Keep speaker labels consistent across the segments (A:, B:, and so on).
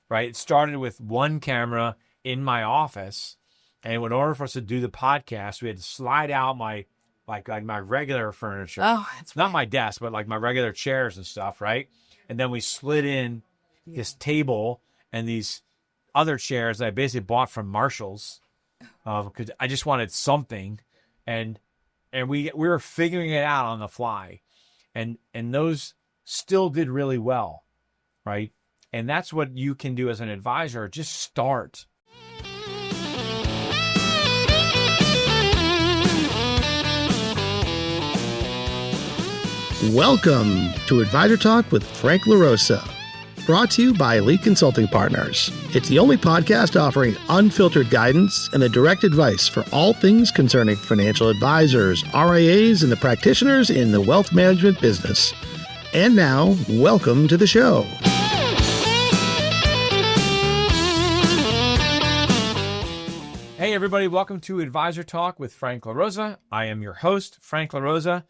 A: right? It started with one camera in my office, and in order for us to do the podcast, we had to slide out my my regular furniture.
B: Oh, that's
A: not my desk, but like my regular chairs and stuff, right? And then we slid in this table and these other chairs that I basically bought from Marshall's because I just wanted something, and we were figuring it out on the fly, and those still did really well, right? And that's what you can do as an advisor. Just start.
C: Welcome to Advisor Talk with Frank LaRosa, brought to you by Elite Consulting Partners. It's the only podcast offering unfiltered guidance and a direct advice for all things concerning financial advisors, RIAs, and the practitioners in the wealth management business. And now, welcome to the show.
A: Hey, everybody. Welcome to Advisor Talk with Frank LaRosa. I am your host, Frank LaRosa.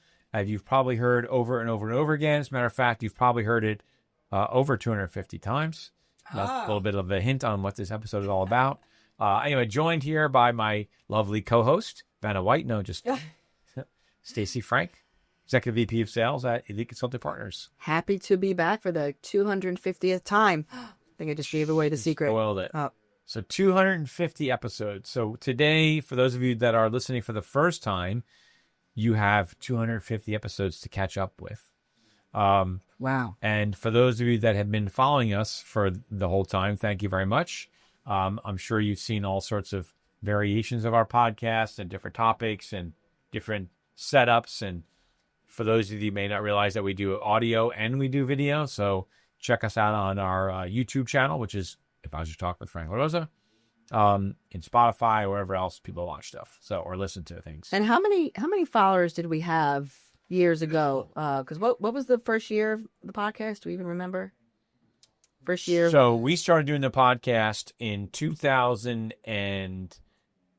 A: You've probably heard over and over and over again. As a matter of fact, you've probably heard it over 250 times. That's a little bit of a hint on what this episode is all about. Anyway, joined here by my lovely co-host, Vanna White. No, just Stacey Frank, Executive VP of Sales at Elite Consulting Partners.
B: Happy to be back for the 250th time. I think I just gave away the secret.
A: Spoiled it. So 250 episodes. So today, for those of you that are listening for the first time, you have 250 episodes to catch up with.
B: Wow.
A: And for those of you that have been following us for the whole time, thank you very much. I'm sure you've seen all sorts of variations of our podcast and different topics and different setups. And for those of you who may not realize that we do audio and we do video, so check us out on our YouTube channel, which is Advisor Talk with Frank LaRosa. In Spotify or wherever else people watch stuff, or listen to things.
B: And how many followers did we have years ago? Because what was the first year of the podcast? Do we even remember? First year.
A: So we started doing the podcast in 2019.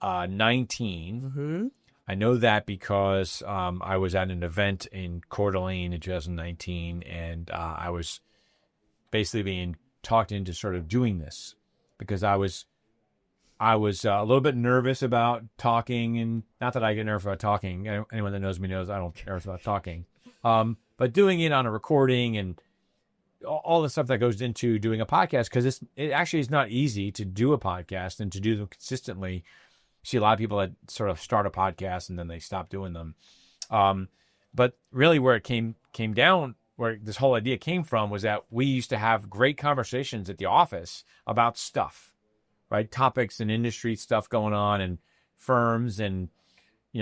B: Mm-hmm.
A: I know that because I was at an event in Coeur d'Alene in 2019, and I was basically being talked into sort of doing this because I was a little bit nervous about talking, and not that I get nervous about talking. Anyone that knows me knows I don't care about talking. But doing it on a recording and all the stuff that goes into doing a podcast, because it actually is not easy to do a podcast and to do them consistently. You see a lot of people that sort of start a podcast and then they stop doing them. But really where it came down, where this whole idea came from, was that we used to have great conversations at the office about stuff. Right, topics and industry stuff going on, and firms, and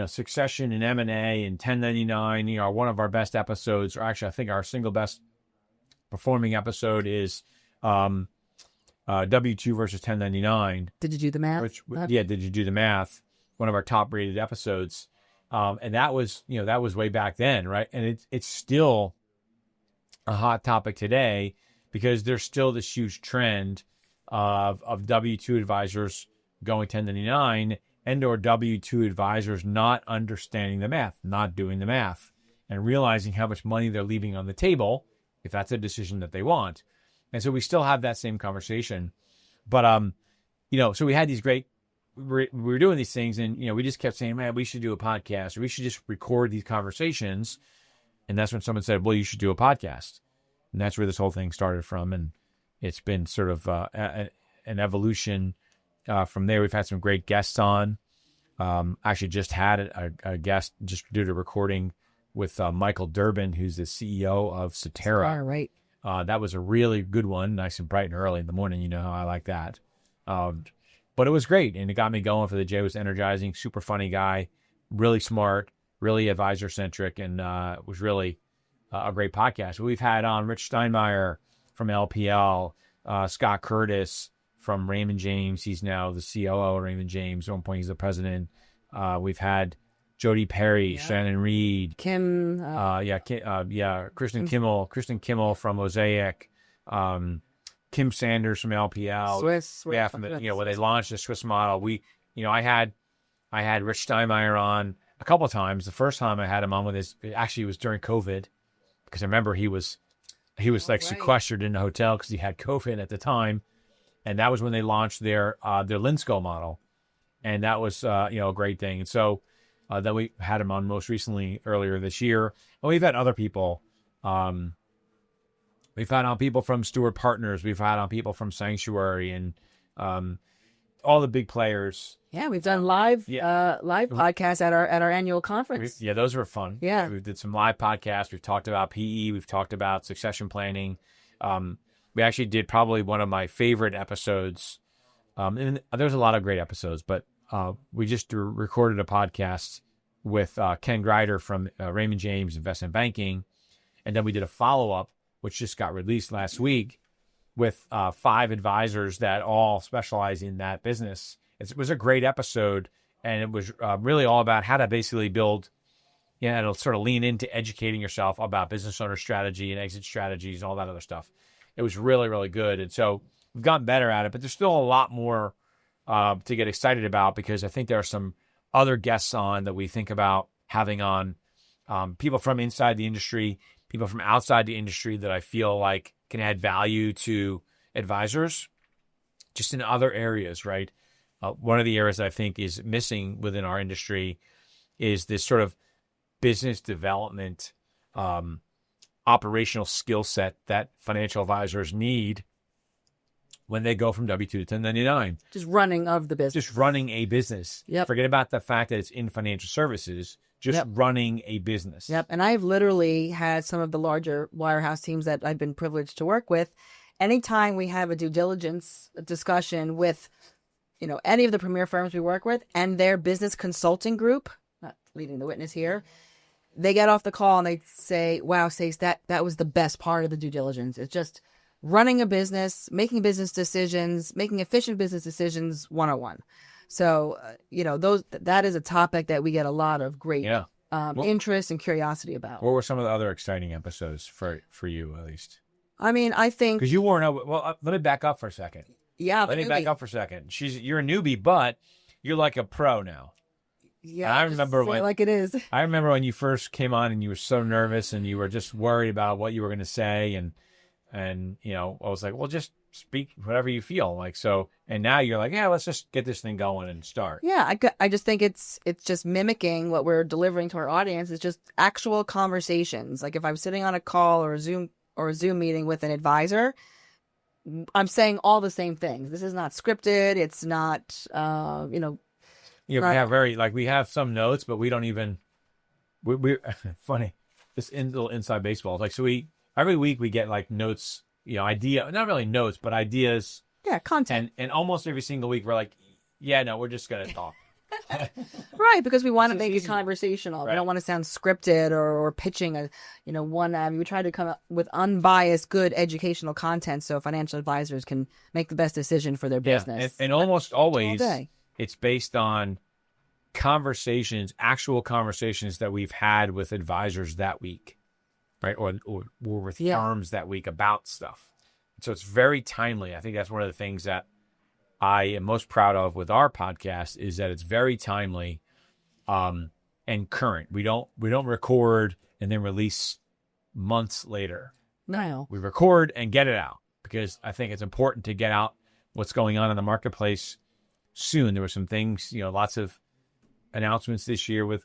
A: succession and M&A and 1099. One of our best episodes, or actually, I think our single best performing episode is W2 versus 1099.
B: Did you do the math?
A: Did you do the math? One of our top rated episodes, and that was way back then, right? And it's still a hot topic today because there's still this huge trend of W-2 advisors going 1099 and or W-2 advisors not understanding the math, not doing the math, and realizing how much money they're leaving on the table if that's a decision that they want. And so we still have that same conversation. But, so we had these we were doing these things, and, we just kept saying, man, we should do a podcast, or we should just record these conversations. And that's when someone said, well, you should do a podcast. And that's where this whole thing started from. And it's been sort of an evolution from there. We've had some great guests on. Actually just had a guest just did a recording with Michael Durbin, who's the CEO of Cetera.
B: Right.
A: That was a really good one, nice and bright and early in the morning. You know how I like that. But it was great, and it got me going for the day. It was energizing, super funny guy, really smart, really advisor-centric, and it was really a great podcast. We've had on Rich Steinmeier from LPL, Scott Curtis from Raymond James. He's now the COO of Raymond James. At one point, he's the president. We've had Jody Perry, Shannon Reed,
B: Kristen
A: Kimmel from Mosaic, Kim Sanders from LPL.
B: Swiss.
A: From when they launched the Swiss model. I had Rich Steinmeier on a couple of times. The first time I had him on it was during COVID, because I remember he was sequestered in a hotel because he had COVID at the time. And that was when they launched their Linsco model. And that was, a great thing. And so then we had him on most recently earlier this year. And we've had other people. We've had on people from Stewart Partners. We've had on people from Sanctuary and all the big players.
B: Yeah, we've done live podcasts at our annual conference.
A: Those were fun.
B: Yeah.
A: We did some live podcasts. We've talked about PE. We've talked about succession planning. We actually did probably one of my favorite episodes. And there's a lot of great episodes, but we just recorded a podcast with Ken Greider from Raymond James Investment Banking. And then we did a follow-up, which just got released last week, with 5 advisors that all specialize in that business. It was a great episode, and it was really all about how to basically build, it'll sort of lean into educating yourself about business owner strategy and exit strategies and all that other stuff. It was really, really good. And so we've gotten better at it, but there's still a lot more to get excited about, because I think there are some other guests on that we think about having on, people from inside the industry, people from outside the industry that I feel like can add value to advisors just in other areas, right? One of the areas that I think is missing within our industry is this sort of business development, operational skill set that financial advisors need when they go from W-2 to 1099.
B: Just running of the business.
A: Just running a business.
B: Yep.
A: Forget about the fact that it's in financial services. Just running a business.
B: Yep. And I've literally had some of the larger wirehouse teams that I've been privileged to work with. Anytime we have a due diligence discussion with, any of the premier firms we work with and their business consulting group, not leading the witness here, they get off the call and they say, wow, Stace, that was the best part of the due diligence. It's just running a business, making business decisions, making efficient business decisions 101. So, that is a topic that we get a lot of great interest and curiosity about.
A: What were some of the other exciting episodes for you, at least?
B: I mean, I think...
A: Because you weren't... Well, let me back up for a second.
B: Yeah,
A: let me back up for a second. You're a newbie, but you're like a pro now.
B: Yeah,
A: I remember
B: when, like it is.
A: I remember when you first came on and you were so nervous and you were just worried about what you were going to say, and I was like, well, just speak whatever you feel like. So, and now you're like, let's just get this thing going and start.
B: Yeah, I just think it's just mimicking what we're delivering to our audience. It's just actual conversations. Like if I'm sitting on a call or a Zoom meeting with an advisor, I'm saying all the same things. This is not scripted. It's not,
A: we have some notes, but we don't even. We're funny. This little inside baseball. Like so, every week we get like notes. Idea, not really notes, but ideas.
B: Yeah, content.
A: And almost every single week we're like, we're just gonna talk.
B: Right, because we want to make it conversational.
A: Right.
B: We don't want to sound scripted or pitching one. We try to come up with unbiased, good educational content so financial advisors can make the best decision for their business.
A: And almost always it's based on actual conversations that we've had with advisors that week, right? Or with firms that week about stuff. So it's very timely. I think that's one of the things that I am most proud of with our podcast is that it's very timely and current. We don't record and then release months later.
B: No.
A: We record and get it out because I think it's important to get out what's going on in the marketplace soon. There were some things, lots of announcements this year with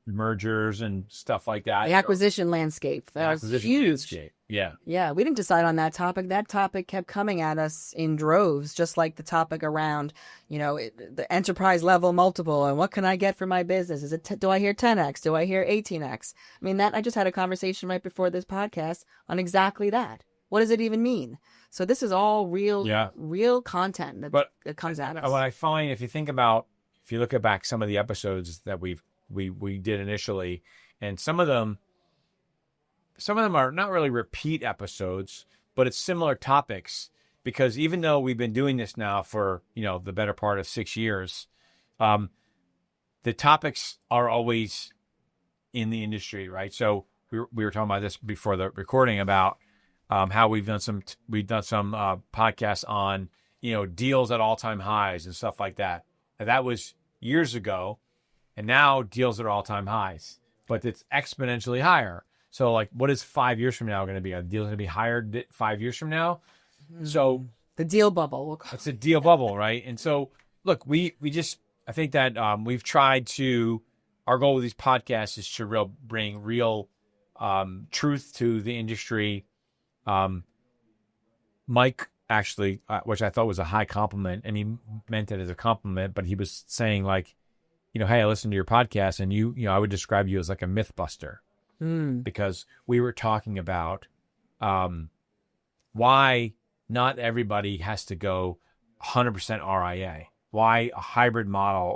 A: mergers and stuff like that.
B: The acquisition landscape. That was huge.
A: Landscape. Yeah.
B: Yeah, we didn't decide on that topic. That topic kept coming at us in droves, just like the topic around, the enterprise level multiple and what can I get for my business? Is it do I hear 10x? Do I hear 18x? I mean, I just had a conversation right before this podcast on exactly that. What does it even mean? So this is all real content that comes at us.
A: What I find, if you look back some of the episodes that we did initially, and some of them are not really repeat episodes, but it's similar topics, because even though we've been doing this now for, the better part of 6 years, the topics are always in the industry, right? So we were talking about this before the recording about how we've done some podcasts on, deals at all-time highs and stuff like that. And that was years ago. And now deals are all-time highs, but it's exponentially higher. So, what is 5 years from now going to be? Are deals going to be higher 5 years from now? Mm-hmm. So,
B: The deal bubble. We'll call
A: It's a deal bubble, right? And so, look, I think that we've tried to, our goal with these podcasts is to bring real truth to the industry. Mike actually, which I thought was a high compliment, and he meant it as a compliment, but he was saying like, hey, I listened to your podcast, and I would describe you as like a Mythbuster, because we were talking about why not everybody has to go 100% RIA. Why a hybrid model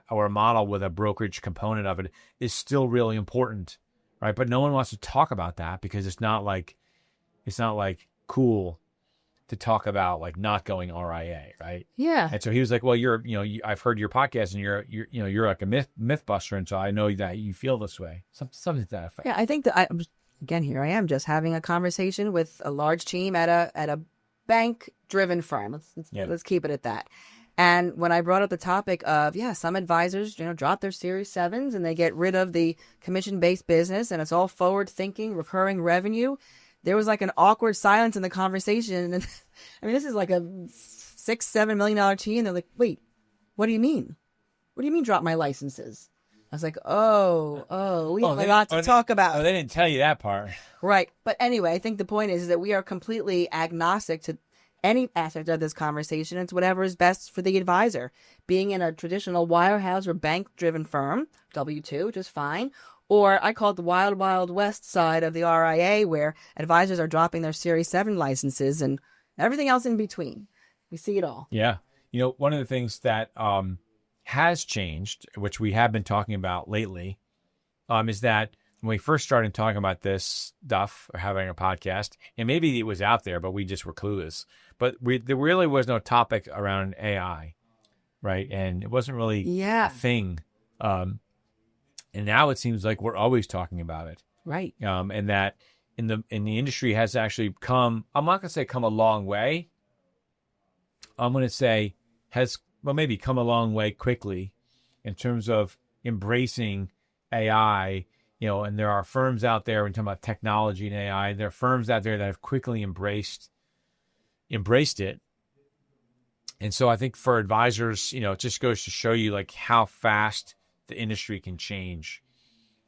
A: or a model with a brokerage component of it is still really important, right? But no one wants to talk about that because it's not like cool to talk about like not going RIA, right?
B: Yeah.
A: And so he was like, "Well, I've heard your podcast, and you're like a mythbuster, and so I know that you feel this way." Something to that effect.
B: Yeah, I think that again, here I am just having a conversation with a large team at a bank-driven firm. Let's keep it at that. And when I brought up the topic of, some advisors, drop their Series 7s and they get rid of the commission-based business and it's all forward-thinking, recurring revenue, there was like an awkward silence in the conversation. And I mean, this is like a $6-7 million team. And they're like, wait, what do you mean? What do you mean drop my licenses? I was like, we have a lot to talk about.
A: Oh, they didn't tell you that part.
B: Right. But anyway, I think the point is that we are completely agnostic to any aspect of this conversation. It's whatever is best for the advisor. Being in a traditional wirehouse or bank-driven firm, W-2, which is fine, or I call it the wild, wild west side of the RIA, where advisors are dropping their Series 7 licenses and everything else in between. We see it all.
A: Yeah. One of the things that has changed, which we have been talking about lately, is that when we first started talking about this stuff or having a podcast, and maybe it was out there, but we just were clueless. But there really was no topic around AI, right? And it wasn't really a thing. And now it seems like we're always talking about it,
B: right?
A: And that in the industry has actually come. I'm not going to say come a long way. I'm going to say maybe come a long way quickly in terms of embracing AI. And there are firms out there, when talking about technology and AI, there are firms out there that have quickly embraced it. And so I think for advisors, it just goes to show you like how fast the industry can change.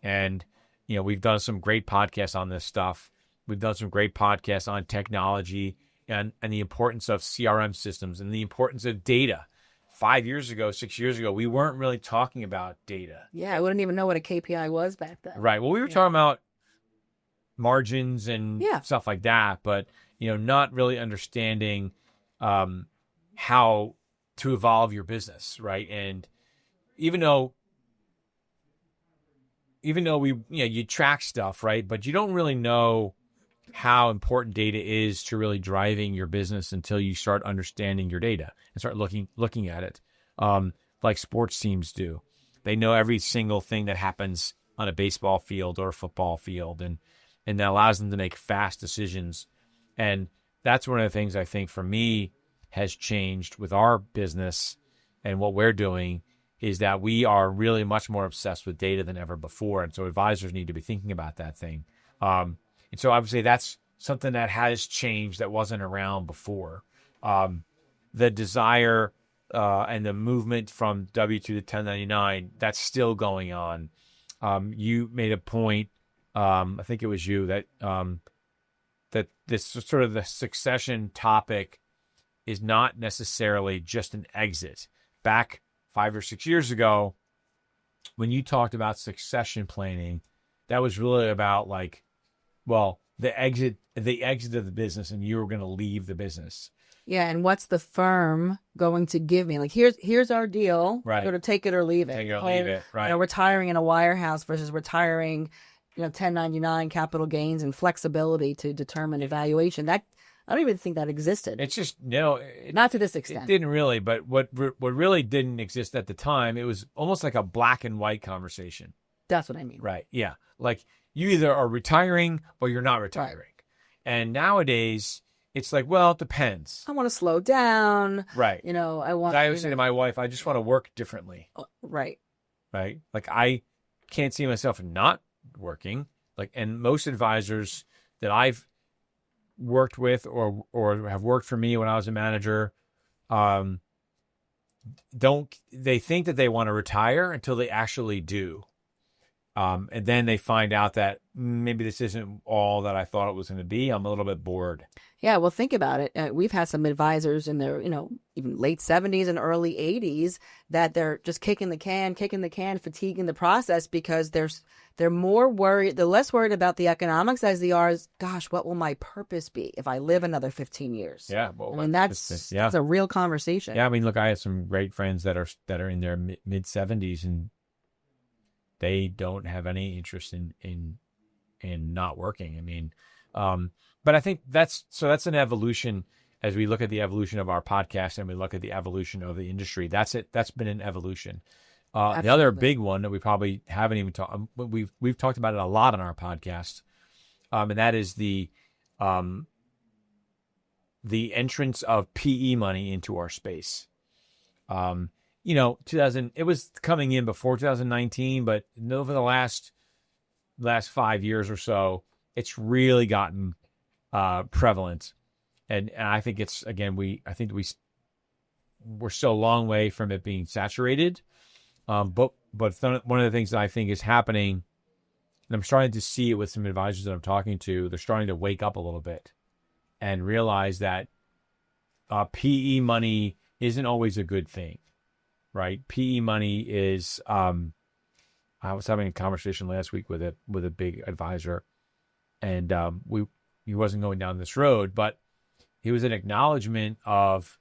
A: And, we've done some great podcasts on this stuff. We've done some great podcasts on technology and the importance of CRM systems and the importance of data. 5 years ago, 6 years ago, we weren't really talking about data.
B: Yeah, I wouldn't even know what a KPI was back then.
A: Right. Well, we were talking about margins and stuff like that, but, not really understanding how to evolve your business, right? And even though we, you track stuff, right? But you don't really know how important data is to really driving your business until you start understanding your data and start looking at it, like sports teams do. They know every single thing that happens on a baseball field or a football field, and that allows them to make fast decisions. And that's one of the things I think for me has changed with our business and what we're doing, is that we are really much more obsessed with data than ever before. And so advisors need to be thinking about that thing. And so I would say that's something that has changed that wasn't around before. The desire and the movement from W-2 to 1099, that's still going on. You made a point, I think it was you, that this sort of the succession topic is not necessarily just an exit. Back 5 or 6 years ago, when you talked about succession planning, that was really about like, the exit of the business, and you were going to leave the business.
B: Yeah, and what's the firm going to give me? Like, here's our deal.
A: Right.
B: Sort of take it or leave it.
A: Take it or leave it. Right.
B: Retiring in a wirehouse versus retiring, 1099 capital gains and flexibility to determine evaluation. That I don't even think that existed.
A: It's just
B: not to this extent.
A: It didn't really, but what really didn't exist at the time, it was almost like a black and white conversation.
B: That's what I mean.
A: Right. Yeah. Like you either are retiring or you're not retiring. Right. And nowadays it's like, well, it depends.
B: I want to slow down.
A: Right.
B: I want.
A: I always say to my wife, I just want to work differently.
B: Right.
A: Right. Like I can't see myself not working. Like, and most advisors that I've worked with or have worked for me when I was a manager, they think that they want to retire until they actually do. And then they find out that maybe this isn't all that I thought it was going to be. I'm a little bit bored.
B: Yeah, well, think about it. We've had some advisors in their, even late 70s and early 80s that they're just kicking the can, fatiguing the process because they're more worried. They're less worried about the economics as they are, gosh, what will my purpose be if I live another 15 years?
A: Yeah, well,
B: I mean, that's a real conversation.
A: Yeah, I mean, look, I have some great friends that are in their mid 70s and they don't have any interest in not working. I mean, but I think that's an evolution as we look at the evolution of our podcast and we look at the evolution of the industry. That's it. That's been an evolution. The other big one that we probably haven't even talked, we've talked about it a lot on our podcast, and that is the entrance of PE money into our space. 2000, it was coming in before 2019, but over the last 5 years or so, it's really gotten prevalent. And I think it's, again, we're still a long way from it being saturated. But one of the things that I think is happening, and I'm starting to see it with some advisors that I'm talking to, they're starting to wake up a little bit and realize that PE money isn't always a good thing. Right, PE money is. I was having a conversation last week with a big advisor, and he wasn't going down this road, but he was an acknowledgement of,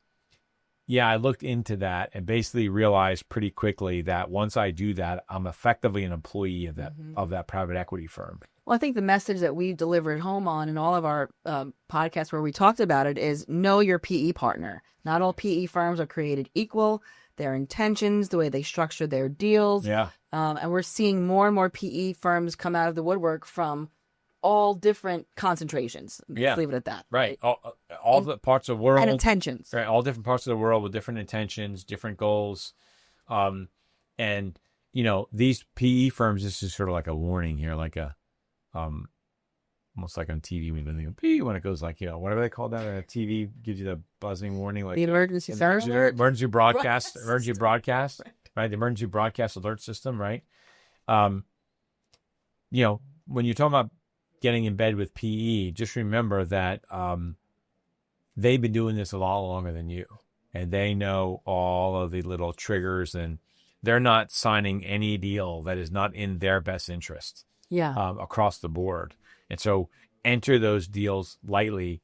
A: I looked into that and basically realized pretty quickly that once I do that, I'm effectively an employee of that private equity firm.
B: Well, I think the message that we've delivered home on in all of our podcasts where we talked about it is know your PE partner. Not all PE firms are created equal. Their intentions, the way they structure their deals.
A: Yeah.
B: And we're seeing more and more PE firms come out of the woodwork from all different concentrations.
A: Yeah.
B: Let's leave it at that.
A: Right. All the parts of the world.
B: And intentions.
A: Right. All different parts of the world with different intentions, different goals. And, these PE firms, this is sort of like a warning here, like almost like on TV when it goes like, whatever they call that on TV, gives you the buzzing warning, like
B: the emergency
A: broadcast, right? The emergency broadcast alert system, right? When you're talking about getting in bed with PE, just remember that they've been doing this a lot longer than you, and they know all of the little triggers, and they're not signing any deal that is not in their best interest.
B: Yeah.
A: Across the board. And so enter those deals lightly,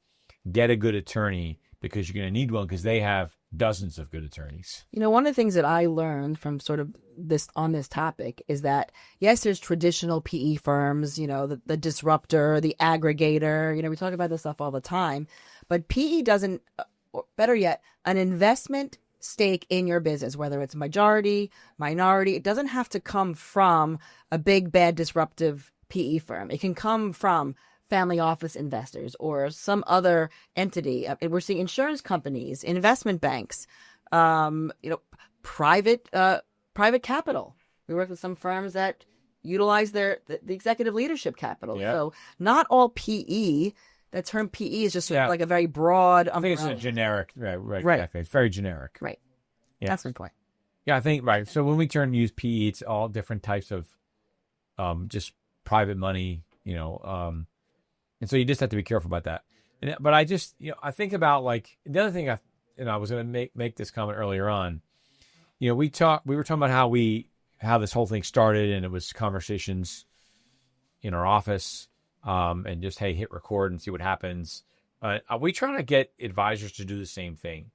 A: get a good attorney because you're going to need one because they have dozens of good attorneys.
B: One of the things that I learned from sort of this topic is that, yes, there's traditional PE firms, the disruptor, the aggregator, we talk about this stuff all the time, but PE doesn't, or better yet, an investment stake in your business, whether it's majority, minority, it doesn't have to come from a big, bad, disruptive PE firm. It can come from family office investors or some other entity. We're seeing insurance companies, investment banks, private capital. We work with some firms that utilize the executive leadership capital.
A: Yeah.
B: So not all PE. That term PE is just like a very broad umbrella.
A: I think it's a generic, right. Exactly. It's very generic.
B: Right.
A: Yeah.
B: That's my point.
A: Yeah, I think, right. So when we use PE, it's all different types of just private money, and so you just have to be careful about that. But I just, I think about like the other thing I was going to make this comment earlier on. We were talking about how this whole thing started, and it was conversations in our office, and just, hey, hit record and see what happens. We try to get advisors to do the same thing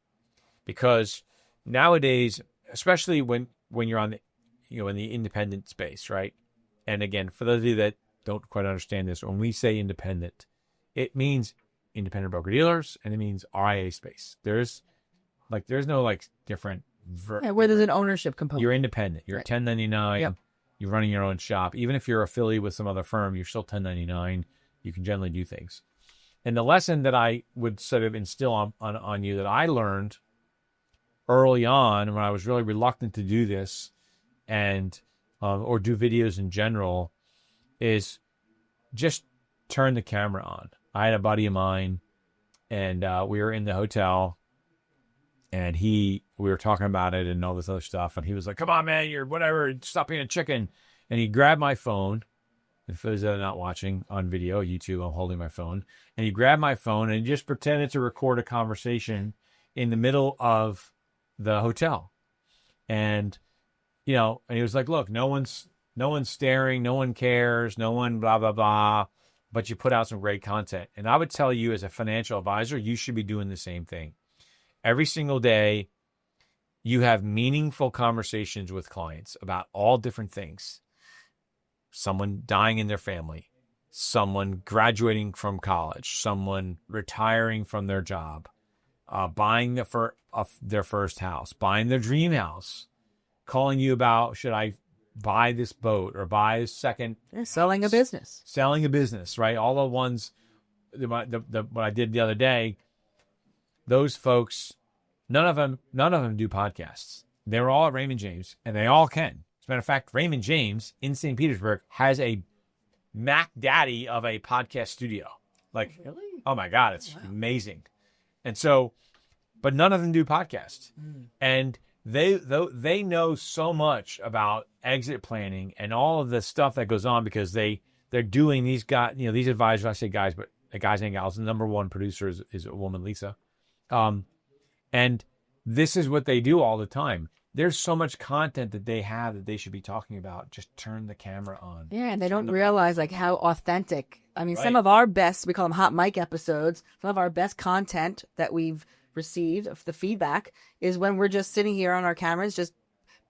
A: because nowadays, especially when you're on the, in the independent space, right? And again, for those of you that don't quite understand this, when we say independent, it means independent broker dealers and it means RIA space. There's no different.
B: Where there's an ownership component.
A: You're independent. You're
B: right.
A: 1099.
B: Yep.
A: You're running your own shop. Even if you're affiliated with some other firm, you're still 1099. You can generally do things. And the lesson that I would sort of instill on you that I learned early on when I was really reluctant to do this and or do videos in general is just turn the camera on. I had a buddy of mine And we were in the hotel, and we were talking about it and all this other stuff. And he was like, come on, man, you're whatever, stop being a chicken. And he grabbed my phone. And for those that are not watching on video, YouTube, I'm holding my phone. And he grabbed my phone and he just pretended to record a conversation in the middle of the hotel. And, and he was like, look, no one's staring, no one cares, no one blah, blah, blah. But you put out some great content. And I would tell you as a financial advisor, you should be doing the same thing. Every single day, you have meaningful conversations with clients about all different things. Someone dying in their family, someone graduating from college, someone retiring from their job, buying their first house, buying their dream house, calling you about, should I buy this boat or buy a second?
B: Selling a business.
A: Selling a business, right? All the ones, what I did the other day, those folks, none of them do podcasts. They were all at Raymond James, and they all can. As a matter of fact, Raymond James in St. Petersburg has a Mac Daddy of a podcast studio. Like, really? Oh my God, it's amazing. And so, but none of them do podcasts. And they know so much about exit planning and all of the stuff that goes on because they're doing these guys, these advisors, I say guys, but guys and gals, the number one producer is a woman, Lisa. And this is what they do all the time. There's so much content that they have that they should be talking about. Just turn the camera on.
B: Yeah, and they don't realize like how authentic. I mean,
A: Right.
B: Some of our best, we call them hot mic episodes, some of our best content that we've received of the feedback is when we're just sitting here on our cameras, just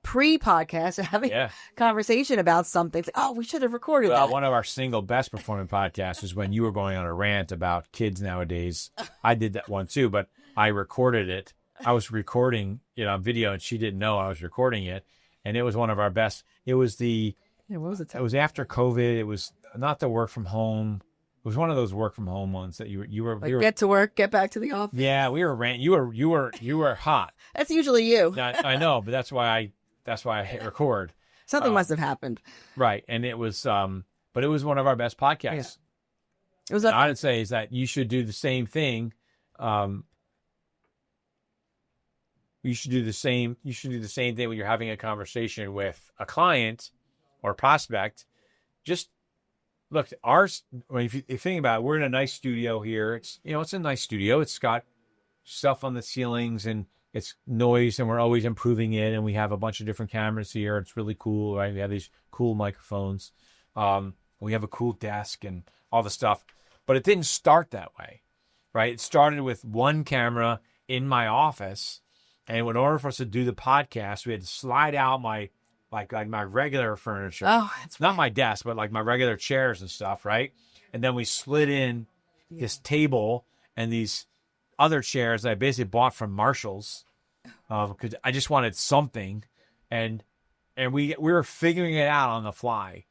B: pre-podcast and having a conversation about something. It's like, oh, we should have recorded that.
A: One of our single best performing podcasts is when you were going on a rant about kids nowadays. I did that one too, but I recorded it. I was recording, video, and she didn't know I was recording it, and it was one of our best. It was
B: what was it?
A: It was after COVID. It was not the work from home. It was one of those work from home ones that you were
B: like get to work, get back to the office.
A: Yeah, we were rant. You were hot.
B: That's usually you.
A: I know, but that's why I hit record.
B: Something must have happened.
A: Right, and it was but it was one of our best podcasts.
B: Yeah. It was.
A: I would say is that you should do the same thing. You should do the same thing when you're having a conversation with a client or prospect. Just look, if you think about it, we're in a nice studio here. It's it's a nice studio. It's got stuff on the ceilings and it's noise, and we're always improving it. And we have a bunch of different cameras here. It's really cool, right? We have these cool microphones. We have a cool desk and all the stuff. But it didn't start that way, right? It started with one camera in my office. And in order for us to do the podcast, we had to slide out my regular furniture.
B: Oh,
A: it's not my desk, but like my regular chairs and stuff, right? And then we slid in this table and these other chairs that I basically bought from Marshall's because I just wanted something, and we were figuring it out on the fly,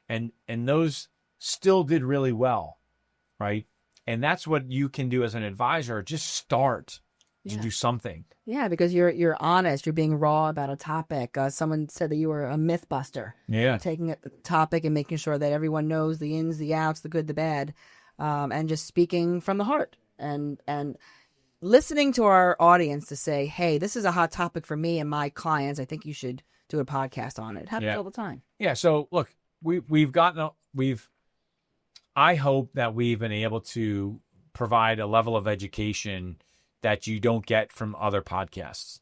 A: and those still did really well, right? And that's what you can do as an advisor. Just start. To do something.
B: Yeah, because you're honest. You're being raw about a topic. Someone said that you were a mythbuster.
A: Yeah.
B: Taking a topic and making sure that everyone knows the ins, the outs, the good, the bad, and just speaking from the heart and listening to our audience to say, hey, this is a hot topic for me and my clients. I think you should do a podcast on it. It happens all the time.
A: Yeah. So look, I hope that we've been able to provide a level of education that you don't get from other podcasts.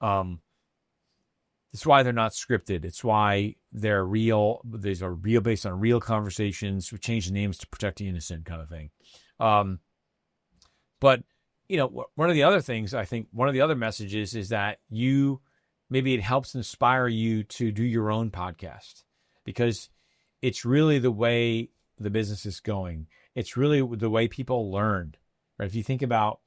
A: It's why they're not scripted. It's why they're real. These are real, based on real conversations. We change the names to protect the innocent, kind of thing. But one of the other things, I think, one of the other messages is that maybe it helps inspire you to do your own podcast, because it's really the way the business is going. It's really the way people learn. Right? If you think about,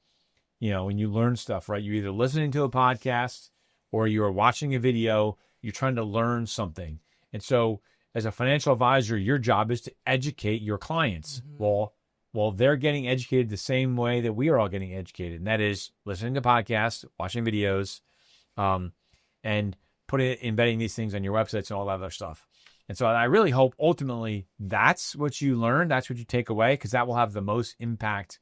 A: when you learn stuff, right, you're either listening to a podcast or you're watching a video, you're trying to learn something. And so as a financial advisor, your job is to educate your clients. Mm-hmm. Well, they're getting educated the same way that we are all getting educated. And that is listening to podcasts, watching videos, and embedding these things on your websites and all that other stuff. And so I really hope ultimately that's what you learn. That's what you take away, because that will have the most impact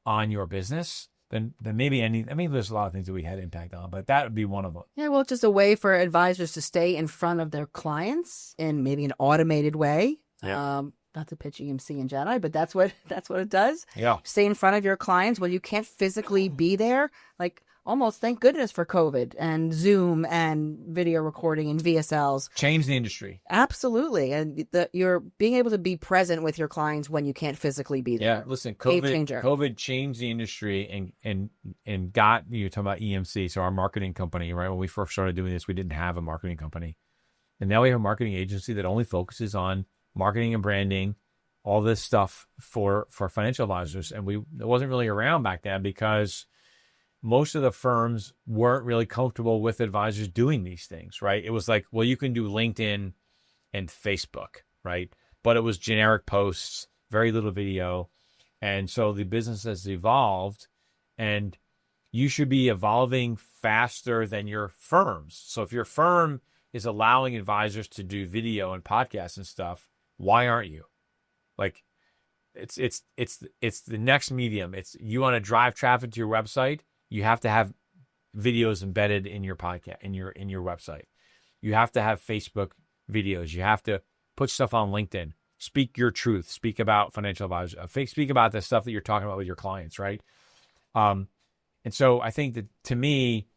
A: on your business, then maybe there's a lot of things that we had impact on, but that would be one of them.
B: Yeah, well, it's just a way for advisors to stay in front of their clients in maybe an automated way.
A: Yeah.
B: Not to pitch EMC and Jedi, but that's what it does.
A: Yeah.
B: Stay in front of your clients when you can't physically be there. Like almost thank goodness for COVID and Zoom and video recording and VSLs.
A: Change the industry.
B: Absolutely. And you're being able to be present with your clients when you can't physically be there.
A: Yeah, listen,
B: Game changer.
A: COVID changed the industry and got, you're talking about EMC, so our marketing company, right? When we first started doing this, we didn't have a marketing company. And now we have a marketing agency that only focuses on marketing and branding, all this stuff for financial advisors. And it wasn't really around back then because most of the firms weren't really comfortable with advisors doing these things, right? It was like, well, you can do LinkedIn and Facebook, right? But it was generic posts, very little video. And so the business has evolved, and you should be evolving faster than your firms. So if your firm is allowing advisors to do video and podcasts and stuff, why aren't you? Like, it's the next medium. It's, you want to drive traffic to your website, you have to have videos embedded in your podcast, in your website. You have to have Facebook videos. You have to put stuff on LinkedIn. Speak your truth. Speak about financial advisors. Speak about the stuff that you're talking about with your clients, right? And so I think that, to me,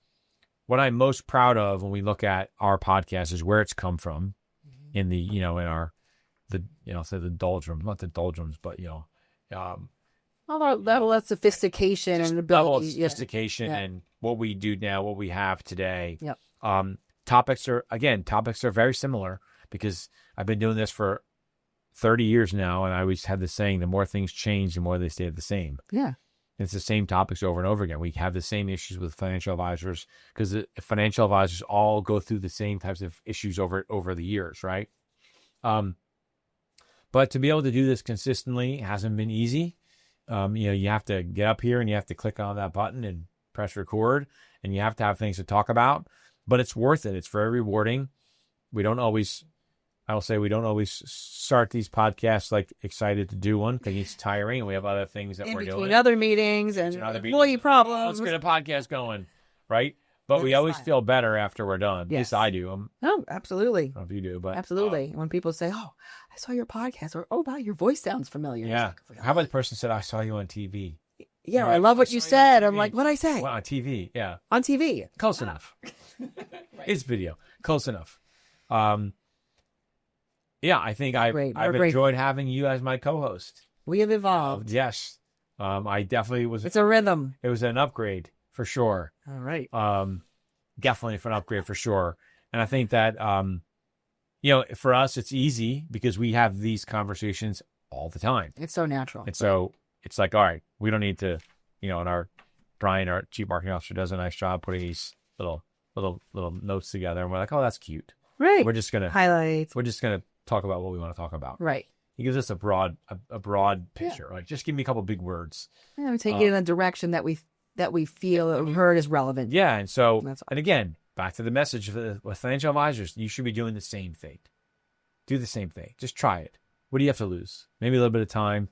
A: what I'm most proud of when we look at our podcast is where it's come from in the, in our, say the doldrums, not the doldrums, but,
B: level of sophistication and ability.
A: Level of sophistication and what we do now, what we have today.
B: Yep.
A: Topics are very similar because I've been doing this for 30 years now, and I always had the saying, the more things change, the more they stay the same.
B: Yeah.
A: It's the same topics over and over again. We have the same issues with financial advisors because the financial advisors all go through the same types of issues over the years, right? But to be able to do this consistently hasn't been easy. You have to get up here and you have to click on that button and press record, and you have to have things to talk about, but it's worth it. It's very rewarding. We don't always start these podcasts like excited to do one because it's tiring, and we have other things that we're doing.
B: Between other meetings and employee problems.
A: Let's get a podcast going, right? But we always feel better after we're done.
B: Yes.
A: At least I do.
B: Oh, absolutely.
A: I don't know if you do, but
B: absolutely. When people say, "Oh, I saw your podcast," or "Oh, wow, your voice sounds familiar."
A: Yeah.
B: Like,
A: how about the person said, "I saw you on TV"?
B: Yeah, I love what you said. I'm like, what'd I say?
A: Well, on TV, yeah.
B: On TV.
A: Close enough. Right. It's video. Close enough. Yeah, I think I've enjoyed having you as my co-host.
B: We have evolved.
A: Yes. I definitely was.
B: It's a rhythm.
A: It was an upgrade for sure.
B: All right.
A: Definitely for an upgrade for sure. And I think that, for us, it's easy because we have these conversations all the time.
B: It's so natural.
A: And so it's like, all right, we don't need to, and Brian, our chief marketing officer, does a nice job putting these little notes together. And we're like, oh, that's cute.
B: Right.
A: We're just going to
B: highlights.
A: We're just going to talk about what we want to talk about.
B: Right.
A: He gives us a broad picture. Like, just give me a couple big words.
B: Yeah, we take it in a direction that we feel or heard is relevant.
A: Yeah. And so, and again, back to the message with financial advisors, you should be doing the same thing. Do the same thing. Just try it. What do you have to lose? Maybe a little bit of time.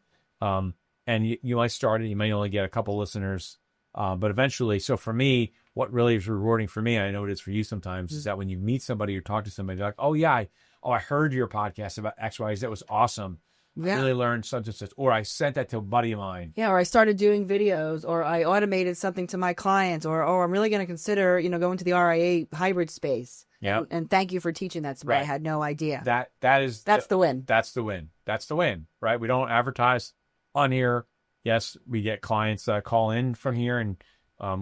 A: And you might start it. You may only get a couple listeners. But eventually, so for me, what really is rewarding for me, I know it is for you sometimes, is that when you meet somebody or talk to somebody, they're like, oh, yeah, I heard your podcast about X, Y, Z. That was awesome. Yeah. Really learned such and such. Or I sent that to a buddy of mine.
B: Yeah, or I started doing videos, or I automated something to my clients, or I'm really going to consider, going to the RIA hybrid space.
A: Yeah.
B: And thank you for teaching that to me. Right. I had no idea.
A: That's
B: the win.
A: That's the win. That's the win, right? We don't advertise on here. Yes, we get clients call in from here, and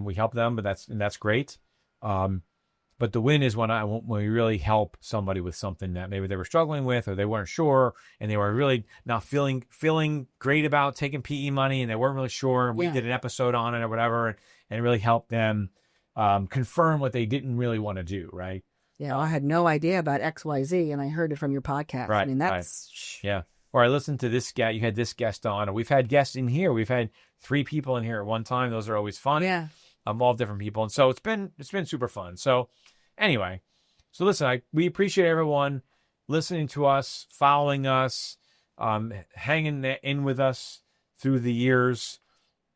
A: we help them, but that's great. But the win is when we really help somebody with something that maybe they were struggling with, or they weren't sure, and they were really not feeling great about taking PE money, and they weren't really sure. And we did an episode on it or whatever, and it really helped them confirm what they didn't really want to do, right?
B: Yeah, I had no idea about XYZ, and I heard it from your podcast.
A: Right.
B: I mean, that's...
A: Right. Yeah. Or I listened to this guy, you had this guest on, or we've had guests in here. We've had 3 people in here at one time. Those are always fun.
B: Yeah.
A: All different people. And so it's been super fun. So anyway, so listen, we appreciate everyone listening to us, following us, hanging in with us through the years.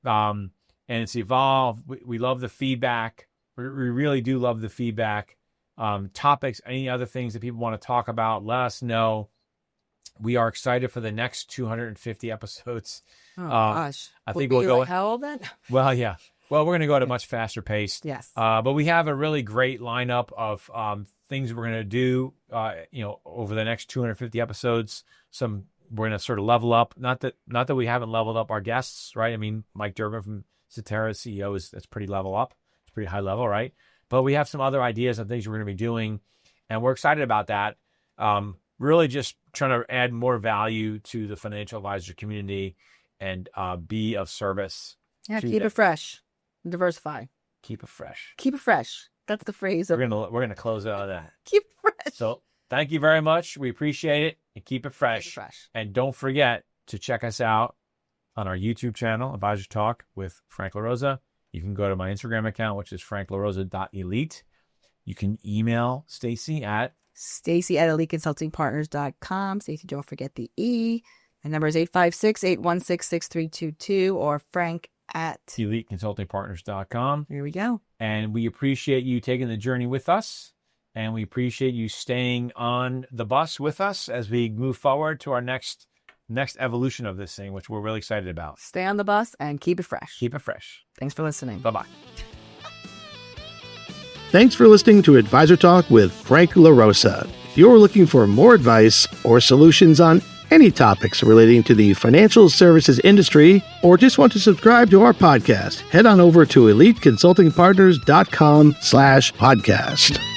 A: and it's evolved. We love the feedback. We really do love the feedback. Topics, any other things that people want to talk about, let us know. We are excited for the next 250 episodes.
B: Oh, gosh.
A: I think
B: we'll
A: we'll go.
B: Like how old then?
A: Well, yeah. Well, we're going to go at a much faster pace.
B: Yes.
A: But we have a really great lineup of things we're going to do, over the next 250 episodes. We're going to sort of level up. Not that we haven't leveled up our guests, right? I mean, Mike Durbin from Cetera, CEO, that's pretty level up. It's pretty high level, right? But we have some other ideas and things we're going to be doing, and we're excited about that. Really just trying to add more value to the financial advisor community and be of service.
B: Yeah, keep it fresh. Diversify.
A: Keep it fresh.
B: Keep it fresh. That's the phrase.
A: We're gonna close out on that.
B: Keep it fresh.
A: So thank you very much. We appreciate it, and keep it fresh.
B: Keep it fresh.
A: And don't forget to check us out on our YouTube channel, Advisor Talk with Frank LaRosa. You can go to my Instagram account, which is franklarosa.elite. You can email Stacey at
B: Stacey@eliteconsultingpartners.com. Stacey, don't forget the E. My number is 856-816-6322 or Frank at
A: eliteconsultingpartners.com.
B: Here we go.
A: And we appreciate you taking the journey with us. And we appreciate you staying on the bus with us as we move forward to our next evolution of this thing, which we're really excited about.
B: Stay on the bus and keep it fresh.
A: Keep it fresh.
B: Thanks for listening.
A: Bye-bye.
C: Thanks for listening to Advisor Talk with Frank LaRosa. If you're looking for more advice or solutions on any topics relating to the financial services industry, or just want to subscribe to our podcast, head on over to eliteconsultingpartners.com/podcast.